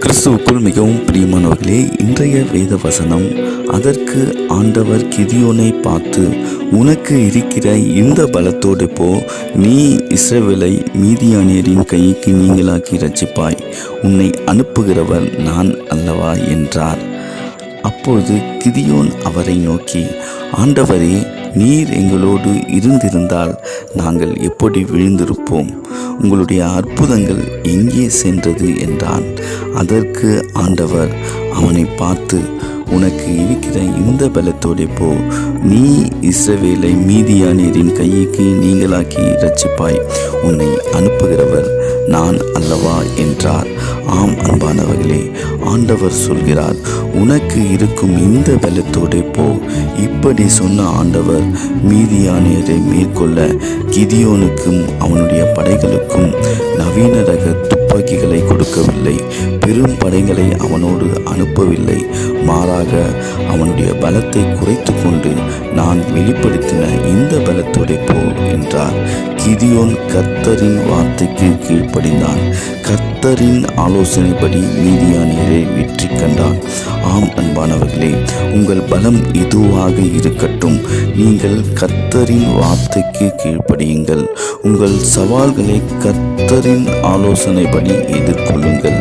கிறிஸ்துவுக்குள் மிகவும் பிரியமானவர்களே, இன்றைய வேத வசனம், அதற்கு ஆண்டவர் கிதியோனை பார்த்து, உனக்கு இருக்கிற இந்த பலத்தோடு போ, நீ இஸ்ரவேலை மீதியானியரின் கைக்கு நீங்களாக்கி இரட்சிப்பாய், உன்னை அனுப்புகிறவர் நான் அல்லவா என்றார். அப்பொழுது கிதியோன் அவரை நோக்கி, ஆண்டவரே, நீர் எங்களோடு இருந்திருந்தால் நாங்கள் எப்படி விழுந்திருப்போம்? உங்களுடைய அற்புதங்கள் எங்கே சென்றது என்றான். அதற்கு ஆண்டவர் அவனை பார்த்து, உனக்கு இருக்கிற இந்த பலத்தோடு போ, நீ இஸ்ரவேலை மீதியானியரின் கைக்கு நீங்களாக்கி இரட்சிப்பாய், உன்னை அனுப்புகிறவர் நான் அல்லவா என்றார். ஆம் அன்பானவர்களே, ஆண்டவர் சொல்கிறார், உனக்கு இருக்கும் இந்த பலத்தோடு போ. இப்படி சொன்ன ஆண்டவர் மீதியானியரை மேற்கொள்ள கிதியோனுக்கும் அவனுடைய படைகளுக்கும் நவீன ரக துப்பாக்கிகளை கொடுக்கவில்லை, பெரும் படைகளை அவனோடு அனுப்பவில்லை. மாறாக அவனுடைய பலத்தை குறைத்து கொண்டு, நான் வெளிப்படுத்தின இந்த பலத்தோடு போ என்றார். கிதியோன் கர்த்தரின் வார்த்தைக்கு கீழ்ப்படிந்தான். கர்த்தரின் ஆலோசனைப்படி மீதியானியரை வெற்றி கண்டான். ஆம் அன்பானவர்களே, உங்கள் பலம் இதுவாக இருக்கட்டும். நீங்கள் கர்த்தரின் வார்த்தைக்கு கீழ்ப்படியுங்கள். உங்கள் சவால்களை கர்த்தரின் ஆலோசனைப்படி எதிர்கொள்ளுங்கள்.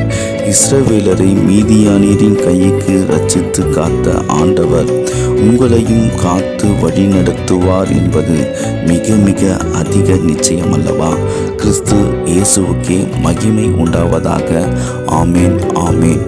இஸ்ரவேலரை மீதியானியரின் கைக்கு ரட்சித்து காத்த ஆண்டவர் உங்களையும் காத்து வழி நடத்துவார் என்பது மிக மிக அதிக நிச்சயம் அல்லவா? கிறிஸ்து இயேசுவுக்கே மகிமை உண்டாவதாக. ஆமேன், ஆமேன்.